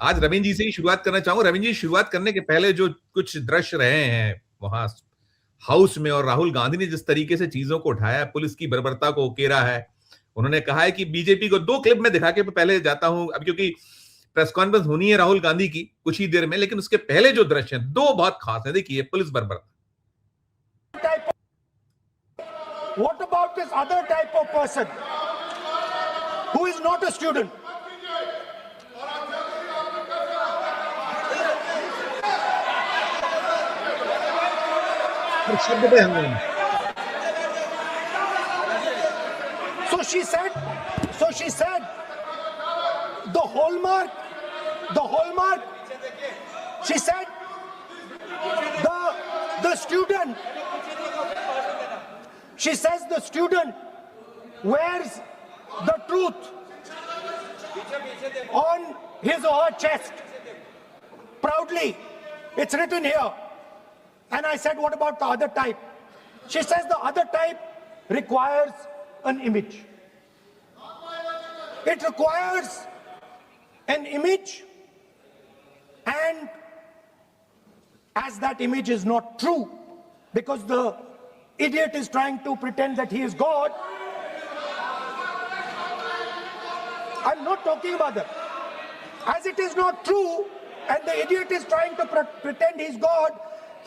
आज रविंद्र जी से ही शुरुआत करना चाहूंगा। रविंद्र जी, शुरुआत करने के पहले जो कुछ दृश्य रहे हैं वहां हाउस में, और राहुल गांधी ने जिस तरीके से चीजों को उठाया, पुलिस की बर्बरता को उकेरा है, उन्होंने कहा है कि बीजेपी को, दो क्लिप में दिखा के पहले जाता हूं अब, क्योंकि प्रेस कॉन्फ्रेंस होनी है राहुल गांधी की कुछ ही देर में, लेकिन उसके पहले जो दृश्य हैं दो बहुत खास है। देखिए पुलिस बर्बरता। What about this other type of person who is not a student? So she said, the hallmark, she said, the student, she says the student wears the truth on his or her chest proudly. It's written here. And I said, what about the other type? She says the other type requires an image. It requires an image, and as that image is not true, because the idiot is trying to pretend that he is God. I'm not talking about that. As it is not true, and the idiot is trying to pretend he's God,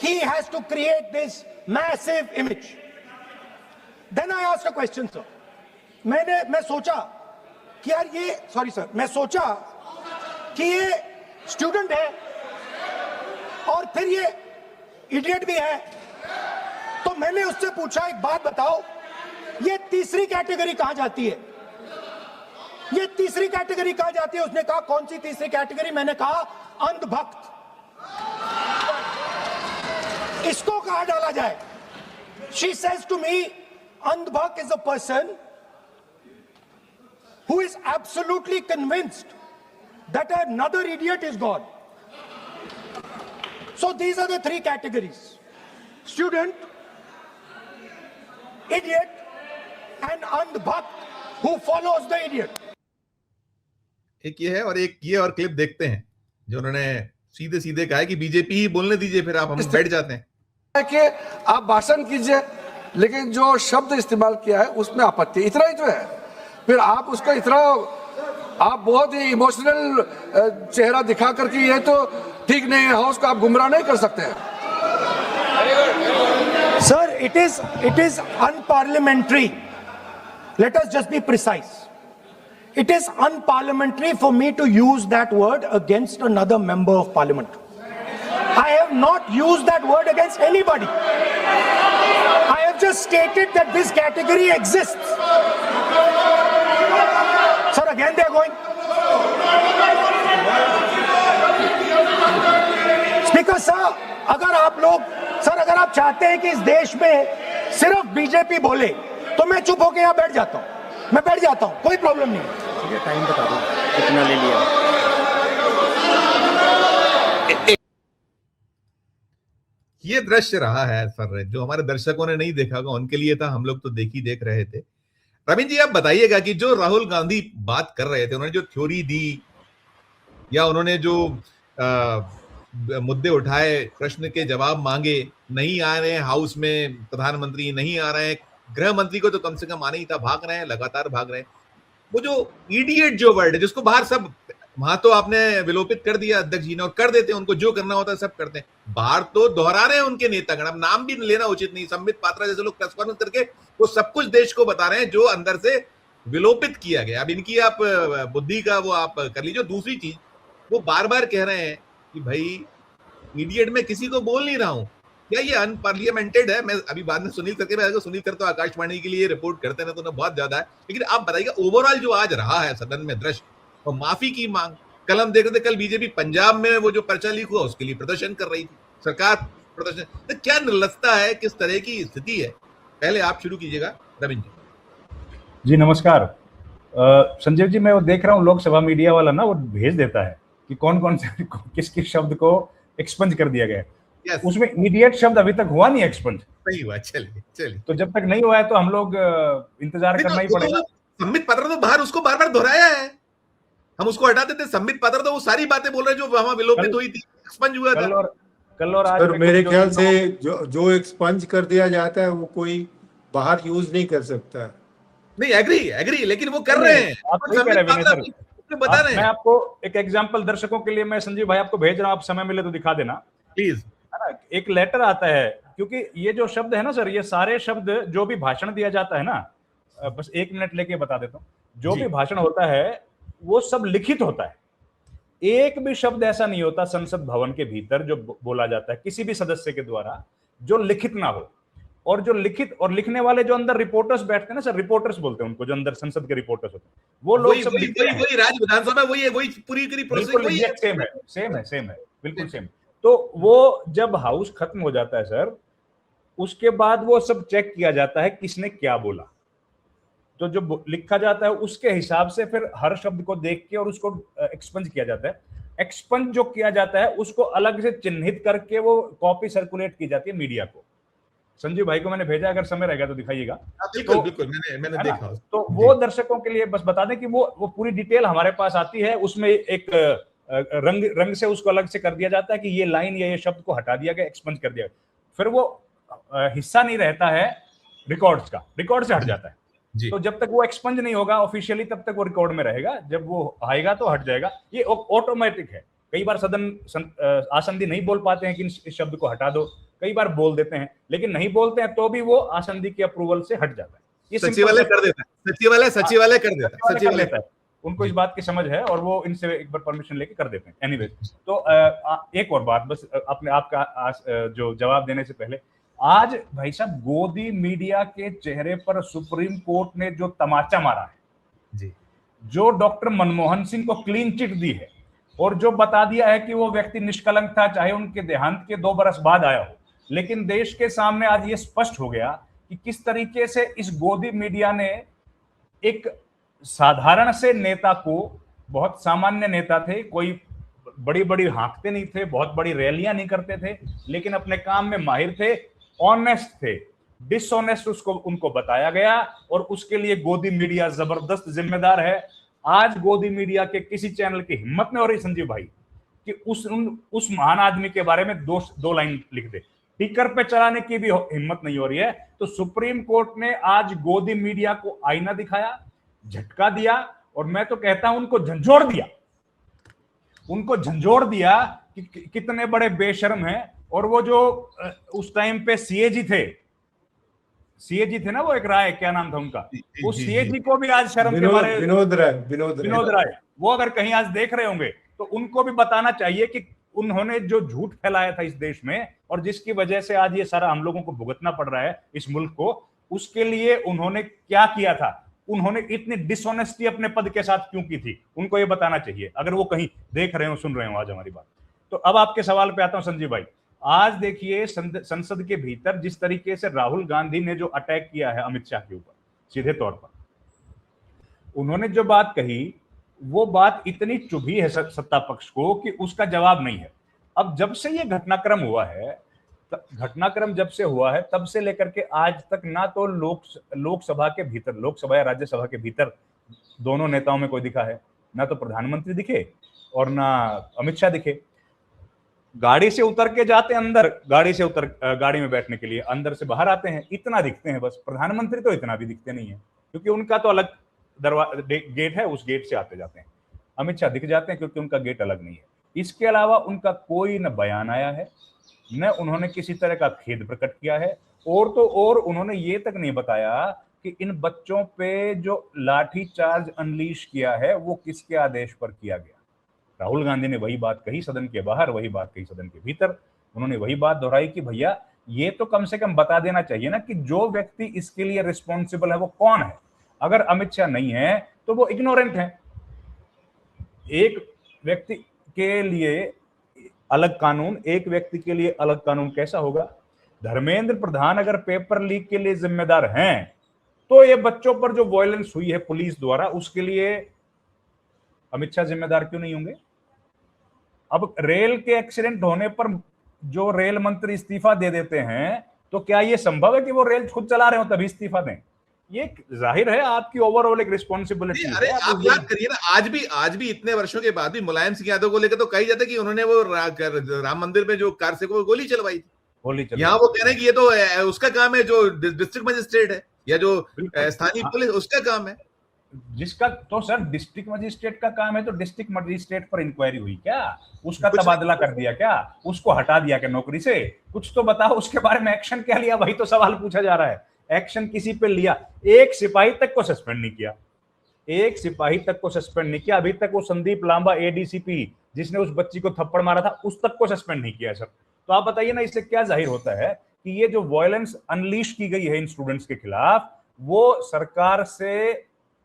he has to create this massive image. Then I asked a question, sir. मैं सोचा कि यार ये, sorry sir, मैं सोचा कि ये student है और फिर ये इडियट भी है, तो मैंने उससे पूछा, एक बात बताओ, ये तीसरी कैटेगरी कहां जाती है? ये तीसरी कैटेगरी कहां जाती है? उसने कहा कौन सी तीसरी कैटेगरी? मैंने कहा अंधभक्त। इसको कहां डाला जाए? She says to me, अंधभक्त is a person who is absolutely convinced that another idiot is God. So these are the three categories: student, idiot, and अंधभक्त who follows the idiot. एक ये है, और एक ये और क्लिप देखते हैं जो उन्होंने सीधे सीधे कहा है कि बीजेपी ही बोलने दीजिए, फिर आप हम बैठ जाते हैं कि आप भाषण कीजिए, लेकिन जो शब्द इस्तेमाल किया है उसमें आपत्ति, इतना ही तो है। फिर आप उसका इतना, आप बहुत ही इमोशनल चेहरा दिखा करके ये तो ठीक नहीं है, हाउस को आप गुमराह नहीं कर सकते हैं। Sir, it is unparliamentary. Let us just be precise. It is unparliamentary for me to use that word against another member of parliament. I have not used that word against anybody. I have just stated that this category exists. Sir, again they are going. Speaker sir, अगर आप लोग, sir अगर आप चाहते हैं कि इस देश में सिर्फ बीजेपी बोले, तो मैं चुप होकर यहाँ बैठ जाता हूँ, मैं बैठ जाता हूँ, कोई प्रॉब्लम नहीं है। टाइम बता दो कितना ले लिया। ये दृश्य रहा है सर, जो हमारे दर्शकों ने नहीं देखा होगा उनके लिए था, हम लोग तो देख रहे थे। रविंद्र जी, आप बताइएगा कि जो राहुल गांधी बात कर रहे थे, उन्होंने जो थ्योरी दी या उन्होंने जो मुद्दे उठाए, प्रश्न के जवाब मांगे, नहीं आ रहे हैं हाउस में प्रधानमंत्री, नहीं आ रहे हैं, गृह मंत्री को तो कम से कम आना ही था, भाग रहे हैं, लगातार भाग रहे हैं। वो जो इडियट जो वर्ड है, जिसको बाहर सब, वहां तो आपने विलोपित कर दिया अध्यक्ष जी ने, और कर देते हैं, उनको जो करना होता है सब करते हैं, बाहर तो दोहरा रहे हैं उनके नेतागण। अब नाम भी लेना उचित नहीं, संबित पात्रा जैसे लोग प्रेस कॉन्फ्रेंस करके वो सब कुछ देश को बता रहे हैं जो अंदर से विलोपित किया गया। अब इनकी आप बुद्धि का वो आप कर लीजिए। दूसरी चीज, वो बार बार कह रहे हैं कि भाई इडियट में किसी को बोल नहीं रहा हूं, क्या ये अनपार्लियामेंटेड है? मैं अभी बाद में सुनील सर सुनील सर तो आकाशवाणी के लिए रिपोर्ट करते हैं, तो बहुत ज्यादा है, लेकिन आप बताइएगा ओवरऑल जो आज रहा है सदन में दृश्य, और माफी की मांग, कल हम देख रहे थे, कल बीजेपी पंजाब में वो जो पर्चा लीक हुआ उसके लिए प्रदर्शन कर रही थी, सरकार प्रदर्शन, तो क्या निर्लजता है, किस तरह की स्थिति है? पहले आप शुरू कीजिएगा रविंद्र जी। नमस्कार संजीव जी, मैं वो देख रहा हूँ लोकसभा मीडिया वाला ना, वो भेज देता है कि कौन कौन से किस किस शब्द को एक्सपंज कर दिया गया। yes. उसमें इमीडिएट शब्द अभी तक हुआ नहीं एक्सपंज। सही हुआ, चलिए तो जब तक नहीं हुआ है तो हम लोग इंतजार करना ही पड़ेगा। संबित पात्रा तो बाहर उसको बार बार दोहराया है, हम उसको हटा देते। संबित पात्रा तो वो सारी बातें बोल रहे हैं जो वहां विलोपित हुई थी, एक्सपंज हुआ था। कल और आज सर मेरे ख्याल से जो एक्सपंज कर दिया जाता है वो कोई बाहर यूज नहीं कर सकता है। नहीं, एग्री, लेकिन वो कर रहे हैं। आप सही कह रहे हैं, बता रहे हैं। मैं आपको एक एग्जांपल दर्शकों के लिए मैं संजीव भाई आपको भेज रहा हूं, आप समय मिले तो दिखा देना प्लीज, है ना। एक लेटर आता है, क्योंकि ये जो शब्द है ना सर, ये सारे शब्द जो भी भाषण दिया जाता है ना, बस 1 मिनट लेके बता देता हूँ, जो भी भाषण होता है वो सब लिखित होता है। एक भी शब्द ऐसा नहीं होता संसद भवन के भीतर जो बोला जाता है किसी भी सदस्य के द्वारा जो लिखित ना हो। और जो लिखित और लिखने वाले जो अंदर रिपोर्टर्स बैठते हैं ना सर, रिपोर्टर्स बोलते हैं उनको, जो अंदर संसद के रिपोर्टर्स होते हैं, वो लोग सब वही राज्य विधानसभा वही पूरी प्रोसेस सेम है, बिल्कुल सेम। तो वो जब हाउस खत्म हो जाता है सर, उसके बाद वो सब चेक किया जाता है किसने क्या बोला। तो जो लिखा जाता है उसके हिसाब से फिर हर शब्द को देख के और उसको एक्सपंज किया जाता है। एक्सपंज जो किया जाता है उसको अलग से चिन्हित करके वो कॉपी सर्कुलेट की जाती है मीडिया को। संजीव भाई को मैंने भेजा, अगर समय रहेगा तो दिखाइएगा। बिल्कुल, मैंने देखा। तो वो दर्शकों के लिए बस बता दें कि वो पूरी डिटेल हमारे पास आती है, उसमें एक रंग से उसको अलग से कर दिया जाता है कि ये लाइन या ये शब्द को हटा दिया गया, एक्सपंज कर दिया गया। फिर वो हिस्सा नहीं रहता है रिकॉर्ड्स का, रिकॉर्ड से हट जाता है। तो जब तक वो एक्सपंज नहीं होगा ऑफिशियली तब तक वो रिकॉर्ड में रहेगा, जब वो आएगा तो हट जाएगा। ये ऑटोमेटिक है। कई बार सदन आसंदी नहीं बोल पाते हैं कि इस शब्द को हटा दो, कई बार बोल देते हैं, लेकिन नहीं बोलते हैं तो भी वो आसंदी के अप्रूवल से हट जाता है। ये सचिवालय कर देता है, सचिवालय कर देता है। उनको इस बात की समझ है और वो इनसे एक बार परमिशन लेके कर देते हैं। एनीवेज, तो एक और बात बस अपने आपका जो जवाब देने से पहले, आज भाई साहब गोदी मीडिया के चेहरे पर सुप्रीम कोर्ट ने जो तमाचा मारा है जी, जो डॉक्टर मनमोहन सिंह को क्लीन चिट दी है और जो बता दिया है कि वो व्यक्ति निष्कलंक था, चाहे उनके देहांत के 2 बरस बाद आया हो, लेकिन देश के सामने आज ये स्पष्ट हो गया कि किस तरीके से इस गोदी मीडिया ने एक साधारण से नेता को, बहुत सामान्य नेता थे, कोई बड़ी बड़ी हाँकते नहीं थे, बहुत बड़ी रैलियां नहीं करते थे, लेकिन अपने काम में माहिर थे, ऑनेस्ट थे, डिसऑनेस्ट उसको उनको बताया गया और उसके लिए गोदी मीडिया जबरदस्त जिम्मेदार है। आज गोदी मीडिया के किसी चैनल की हिम्मत नहीं हो रही संजीव भाई कि उस महान आदमी के बारे में 2 लाइन लिख दे, टिकर पे चलाने की भी हिम्मत नहीं हो रही है। तो सुप्रीम कोर्ट ने आज गोदी मीडिया को आईना दिखाया, झटका दिया और मैं तो कहता हूं उनको झंझोड़ दिया कि कितने बड़े बेशर्म हैं। और वो जो उस टाइम पे सीएजी थे ना, वो एक राय, क्या नाम था उनका, उस सीएजी को भी आज शर्म के मारे, विनोद राय, वो अगर कहीं आज देख रहे होंगे तो उनको भी बताना चाहिए कि उन्होंने जो झूठ फैलाया था इस देश में और जिसकी वजह से आज ये सारा हम लोगों को भुगतना पड़ रहा है इस मुल्क को, उसके लिए उन्होंने क्या किया था, उन्होंने इतनी डिसऑनेस्टी अपने पद के साथ क्यों की थी, उनको ये बताना चाहिए अगर वो कहीं देख रहे हो, सुन रहे हो आज हमारी बात। तो अब आपके सवाल पे आता हूं संजीव भाई। आज देखिए संसद के भीतर जिस तरीके से राहुल गांधी ने जो अटैक किया है अमित शाह के ऊपर, सीधे तौर पर उन्होंने जो बात कही वो बात इतनी चुभी है सत्ता पक्ष को कि उसका जवाब नहीं है। अब जब से ये घटनाक्रम हुआ है, जब से हुआ है तब से लेकर के आज तक ना तो लोकसभा के भीतर, लोकसभा या राज्यसभा के भीतर दोनों नेताओं में कोई दिखा है, ना तो प्रधानमंत्री दिखे और ना अमित शाह दिखे। गाड़ी से उतर के जाते हैं अंदर, गाड़ी में बैठने के लिए, अंदर से बाहर आते हैं, इतना दिखते हैं बस। प्रधानमंत्री तो इतना भी दिखते नहीं है क्योंकि उनका तो अलग गेट है, उस गेट से आते जाते हैं। अमित शाह दिख जाते हैं क्योंकि उनका गेट अलग नहीं है। इसके अलावा उनका कोई न बयान आया है, न उन्होंने किसी तरह का खेद प्रकट किया है, और तो और उन्होंने ये तक नहीं बताया कि इन बच्चों पे जो लाठी चार्ज अनलीश किया है वो किसके आदेश पर किया गया। राहुल गांधी ने वही बात कही सदन के बाहर, वही बात कही सदन के भीतर। उन्होंने वही बात दोहराई कि भैया ये तो कम से कम बता देना चाहिए ना कि जो व्यक्ति इसके लिए रिस्पॉन्सिबल है वो कौन है। अगर अमित शाह नहीं है तो वो इग्नोरेंट है। एक व्यक्ति के लिए अलग कानून, एक व्यक्ति के लिए अलग कानून कैसा होगा? धर्मेंद्र प्रधान अगर पेपर लीक के लिए जिम्मेदार हैं तो ये बच्चों पर जो वायलेंस हुई है पुलिस द्वारा उसके लिए अमित शाह जिम्मेदार क्यों नहीं होंगे? अब रेल के एक्सीडेंट होने पर जो रेल मंत्री इस्तीफा दे देते हैं तो क्या यह संभव है कि वो रेल खुद चला रहे हो तभी इस्तीफा दें? ये जाहिर है आपकी ओवरऑल एक रिस्पॉन्सिबिलिटी अरे है। आप याद करिए ना, आज भी इतने वर्षों के बाद भी मुलायम सिंह यादव को लेकर तो कही जाता है कि उन्होंने वो राम मंदिर में जो कार से को गोली चलवाई थी। यहाँ वो कह रहे हैं कि ये तो उसका काम है, जो डिस्ट्रिक्ट मजिस्ट्रेट है या जो स्थानीय पुलिस, उसका काम है। जिसका तो सर डिस्ट्रिक्ट मजिस्ट्रेट का काम है, तो डिस्ट्रिक्ट मजिस्ट्रेट पर इंक्वायरी हुई क्या? उसका तबादला कर दिया क्या? उसको हटा दिया क्या नौकरी से? कुछ तो बताओ, उसके बारे में एक्शन क्या लिया? वही तो सवाल पूछा जा रहा है। एक्शन किसी पे लिया? एक सिपाही तक को सस्पेंड नहीं किया, एक सिपाही तक को सस्पेंड नहीं किया अभी तक। वो संदीप लांबा एडीसीपी जिसने उस बच्ची को थप्पड़ मारा था, उस तक को सस्पेंड नहीं किया सर। तो आप बताइए ना, इससे क्या जाहिर होता है कि ये जो वायलेंस अनलीश की गई है इन स्टूडेंट्स के खिलाफ, वो सरकार से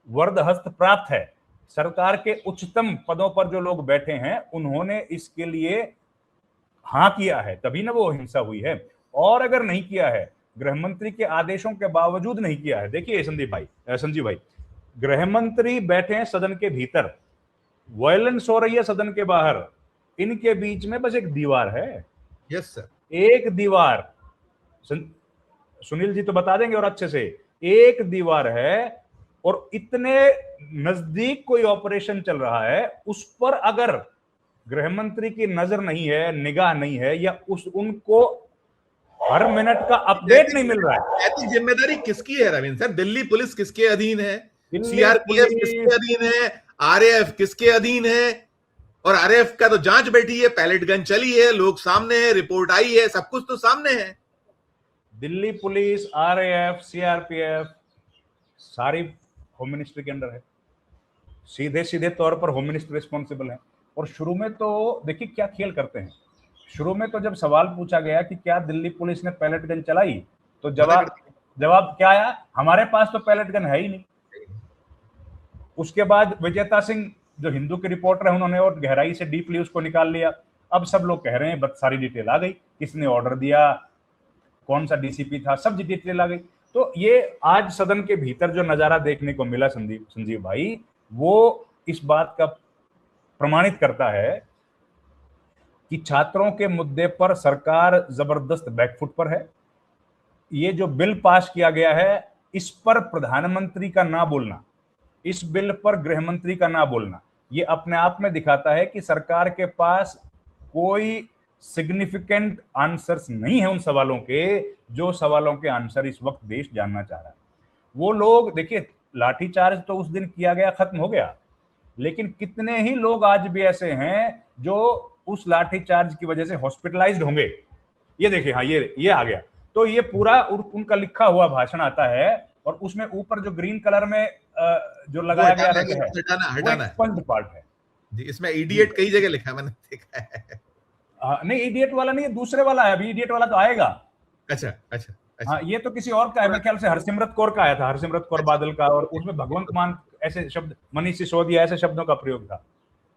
वरदहस्त प्राप्त है। सरकार के उच्चतम पदों पर जो लोग बैठे हैं उन्होंने इसके लिए हाँ किया है, तभी ना वो हिंसा हुई है। और अगर नहीं किया है, गृह मंत्री के आदेशों के बावजूद नहीं किया है, देखिए संजीव भाई, गृह मंत्री बैठे हैं सदन के भीतर, वायलेंस हो रही है सदन के बाहर, इनके बीच में बस एक दीवार है। यस सर, एक दीवार, सुनील जी तो बता देंगे और अच्छे से, एक दीवार है और इतने नजदीक कोई ऑपरेशन चल रहा है, उस पर अगर गृह मंत्री की नजर नहीं है, निगाह नहीं है, या उनको हर मिनट का अपडेट नहीं मिल रहा है। ऐसी जिम्मेदारी किसकी है रविंद्र सर? दिल्ली पुलिस किसके अधीन है? सीआरपीएफ किसके अधीन है? आरएएफ किसके अधीन है? और आरएएफ का तो जांच बैठी है, पैलेट गन चली है, लोग सामने है, रिपोर्ट आई है, सब कुछ तो सामने है। दिल्ली पुलिस, आरएएफ, सीआरपीएफ सारी होम मिनिस्ट्री के अंडर है, सीधे सीधे तौर पर होम मिनिस्टर रिस्पॉन्सिबल है। और शुरू में तो देखिए क्या खेल करते हैं, शुरू में तो जब सवाल पूछा गया कि क्या दिल्ली पुलिस ने पैलेट गन चलाई, तो जवाब क्या आया? हमारे पास तो पैलेट गन है ही नहीं। उसके बाद विजेता सिंह जो हिंदू के रिपोर्टर है, उन्होंने और गहराई से डीपली उसको निकाल लिया। अब सब लोग कह रहे हैं बस सारी डिटेल आ गई, किसने ऑर्डर दिया, कौन सा डीसीपी था, सब डिटेल आ गई। तो ये आज सदन के भीतर जो नजारा देखने को मिला संजीव भाई, वो इस बात का प्रमाणित करता है कि छात्रों के मुद्दे पर सरकार जबरदस्त बैकफुट पर है। ये जो बिल पास किया गया है, इस पर प्रधानमंत्री का ना बोलना, इस बिल पर गृह मंत्री का ना बोलना, ये अपने आप में दिखाता है कि सरकार के पास कोई सिग्निफिकेंट आंसर्स नहीं है उन सवालों के, जो सवालों के आंसर इस वक्त देश जानना चाह रहा है। वो लोग देखिए, लाठीचार्ज तो उस दिन किया गया, खत्म हो गया, लेकिन कितने ही लोग आज भी ऐसे हैं जो उस लाठीचार्ज की वजह से हॉस्पिटलाइज्ड होंगे। ये देखिए, हाँ ये आ गया। तो ये पूरा उनका लिखा हुआ भाषण आता है और उसमें ऊपर जो ग्रीन कलर में जो लगाया गया रंग है, हटाना एक्सपंज्ड पार्ट है जी। इसमें इडियट कई जगह लिखा है, मैंने देखा है। नहीं, इडियट वाला नहीं, दूसरे वाला है, अभी इडियट वाला तो आएगा। अच्छा। हाँ, ये तो किसी और का है, मेरे ख्याल से हरसिमरत कौर का आया था, हरसिमरत कौर बादल का, और उसमें भगवंत मान ऐसे शब्द, मनीष सिसोदिया ऐसे शब्दों का प्रयोग था।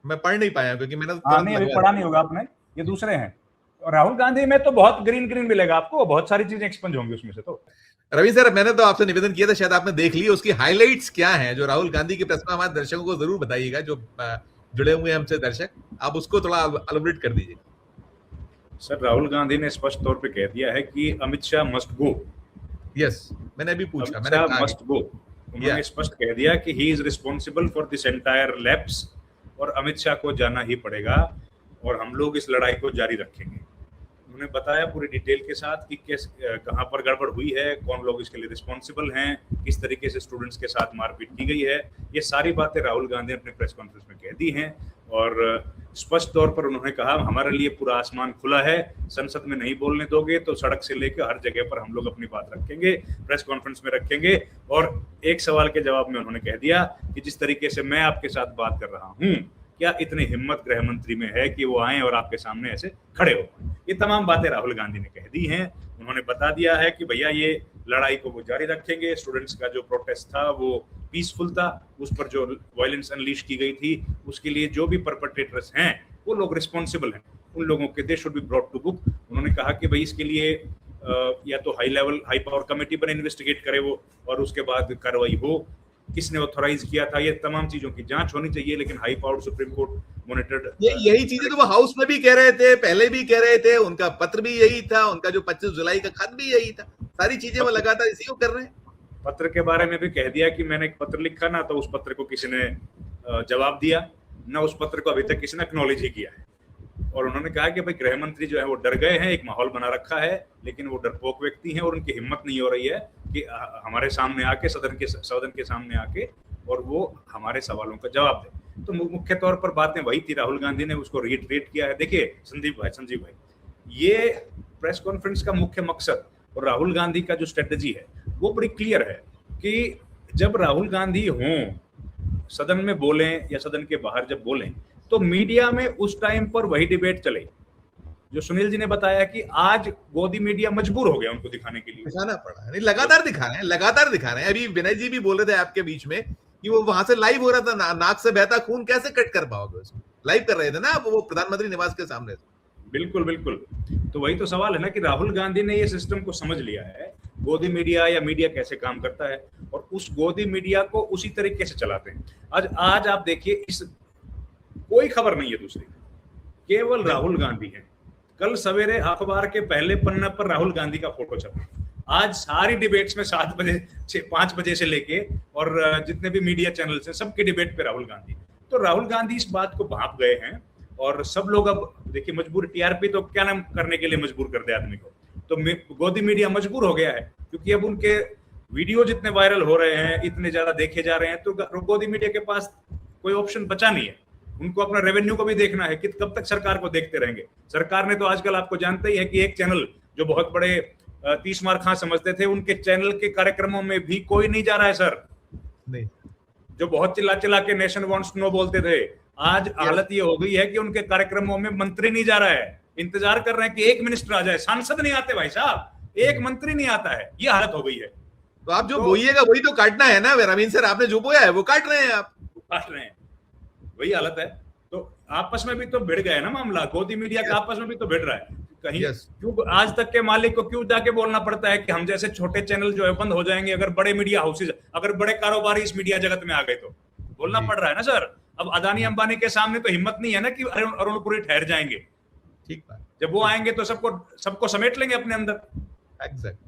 मैं पढ़ नहीं पाया क्योंकि मैंने नहीं, अभी पढ़ा नहीं होगा आपने, ये दूसरे हैं। राहुल गांधी में तो बहुत ग्रीन मिलेगा आपको, बहुत सारी चीजें एक्सपंज होंगी उसमें से। तो रवि सर, मैंने तो आपसे निवेदन किया था, शायद आपने देख ली, उसकी हाइलाइट्स क्या हैं जो राहुल गांधी की प्रेस में हमारे दर्शकों को जरूर बताइएगा, जो जुड़े हुए हैं हमसे दर्शक, आप उसको थोड़ा एलाबोरेट कर दीजिए। सर, राहुल गांधी ने स्पष्ट तौर पे कह दिया है कि Amit Shah must go. Yes, मैंने अभी पूछा, मैंने मस्ट गो। उन्होंने स्पष्ट कह दिया कि he is responsible for this entire lapse, और अमित शाह को जाना ही पड़ेगा और हम लोग इस लड़ाई को जारी रखेंगे। उन्होंने बताया पूरी डिटेल के साथ कि कहाँ पर गड़बड़ हुई है, कौन लोग इसके लिए रिस्पॉन्सिबल हैं, किस तरीके से स्टूडेंट्स के साथ मारपीट की गई है। ये सारी बातें राहुल गांधी ने अपने प्रेस कॉन्फ्रेंस में कह दी हैं और स्पष्ट तौर पर उन्होंने कहा हमारे लिए पूरा आसमान खुला है, संसद में नहीं बोलने दोगे तो सड़क से लेकर हर जगह पर हम लोग अपनी बात रखेंगे, प्रेस कॉन्फ्रेंस में रखेंगे। और एक सवाल के जवाब में उन्होंने कह दिया कि जिस तरीके से मैं आपके साथ बात कर रहा हूँ, क्या इतनी हिम्मत गृह मंत्री में है कि वो आए और आपके सामने ऐसे खड़े हो। ये तमाम बातें राहुल गांधी ने कह दी हैं। उन्होंने बता दिया है कि भैया ये लड़ाई को वो जारी रखेंगे। स्टूडेंट्स का जो प्रोटेस्ट था वो पीसफुल था, उस पर जो वायलेंस अनलीश की गई थी उसके लिए जो भी परपेट्रेटर्स हैं वो लोग रिस्पॉन्सिबल हैं, उन लोगों के they should be brought to book. उन्होंने कहा कि भाई इसके लिए या तो हाई पावर कमेटी बने, इन्वेस्टिगेट करे वो, और उसके बाद कार्रवाई हो, किसने ऑथोराइज किया था, ये तमाम चीजों की जांच होनी चाहिए। लेकिन high power supreme court monitored, यही चीजें तो वो हाउस में भी कह रहे थे, पहले भी कह रहे थे, उनका पत्र भी यही था, उनका जो 25 जुलाई का खत भी यही था, सारी चीजें वो लगातार इसी को कर रहे हैं। पत्र के बारे में भी कह दिया कि मैंने एक पत्र लिखा ना, तो उस पत्र को किसी ने जवाब दिया ना, उस पत्र को अभी तक किसी ने एक्नॉलेज ही किया है। और उन्होंने कहा कि भाई गृह मंत्री जो है वो डर गए हैं, एक माहौल बना रखा है, लेकिन वो डरपोक व्यक्ति हैं और उनकी हिम्मत नहीं हो रही है कि हमारे सामने आके सदन के सामने आके और वो हमारे सवालों का जवाब दे। तो मुख्य तौर पर बातें वही थी, राहुल गांधी ने उसको रीट्रेट किया है। देखिए संजीव भाई, ये प्रेस कॉन्फ्रेंस का मुख्य मकसद और राहुल गांधी का जो स्ट्रेटेजी है वो बड़ी क्लियर है कि जब राहुल गांधी हों सदन में बोलें या सदन के बाहर जब बोलें, तो मीडिया में उस टाइम पर वही डिबेट चले जो सुनील जी ने बताया कि आज गोदी मीडिया मजबूर हो गया उनको दिखाने के लिए, दिखाना पड़ा। नहीं, लगातार दिखा रहे हैं। अभी विनय जी भी बोल रहे थे आपके बीच में कि वो वहां से लाइव हो रहा था, नाक से बहता खून कैसे कट कर पाओगे उसको, लाइव कर रहे थे ना वो प्रधानमंत्री निवास के सामने। बिल्कुल। तो वही तो सवाल है ना कि राहुल गांधी ने ये सिस्टम को समझ लिया है, गोदी मीडिया या मीडिया कैसे काम करता है, और उस गोदी मीडिया को उसी तरीके से चलाते हैं। आज आप देखिए, इस कोई खबर नहीं है दूसरी, केवल राहुल गांधी है। कल सवेरे अखबार के पहले पन्ने पर राहुल गांधी का फोटो छपा। आज सारी डिबेट्स में 5 बजे से लेके और जितने भी मीडिया चैनल्स हैं सबके डिबेट पे राहुल गांधी। तो राहुल गांधी इस बात को भांप गए हैं और सब लोग अब देखिए मजबूर, टीआरपी तो क्या नाम करने के लिए मजबूर कर दे आदमी को, तो गोदी मीडिया मजबूर हो गया है क्योंकि अब उनके वीडियो जितने वायरल हो रहे हैं, इतने ज्यादा देखे जा रहे हैं, तो गोदी मीडिया के पास कोई ऑप्शन बचा नहीं है। उनको अपना रेवेन्यू को भी देखना है कि कब तक सरकार को देखते रहेंगे। सरकार ने तो आजकल आपको जानते ही है कि एक चैनल जो बहुत बड़े 30 मार खां समझते थे, उनके चैनल के कार्यक्रमों में भी कोई नहीं जा रहा है सर। नहीं, जो बहुत चिल्ला के नेशन वांट्स टू नो बोलते थे, आज हालत ये हो गई है कि उनके कार्यक्रमों में मंत्री नहीं जा रहा है। इंतजार कर रहे हैं कि एक मिनिस्टर आ जाए, सांसद नहीं आते भाई साहब, एक मंत्री नहीं आता है, ये हालत हो गई है। तो आप जो बोइएगा वही तो काटना है ना रवीन सर, आपने जो बोया है वो काट रहे हैं आप, काट रहे हैं, वही हालत है। तो आपस में भी तो भिड़ गए ना मामला, गोदी मीडिया का आपस में भी तो भिड़ रहा है कहीं। क्यों आज तक के मालिक को क्यों जाके बोलना पड़ता है कि हम जैसे छोटे चैनल जो है बंद हो जाएंगे अगर बड़े मीडिया हाउसेज, अगर बड़े कारोबारी इस मीडिया जगत में आ गए तो बोलना पड़ रहा है ना सर। अब अदानी अंबानी के सामने तो हिम्मत नहीं है ना कि अरुण पुरी ठहर जाएंगे। ठीक बात, जब वो आएंगे तो सबको समेट लेंगे अपने अंदर। एग्जैक्ट।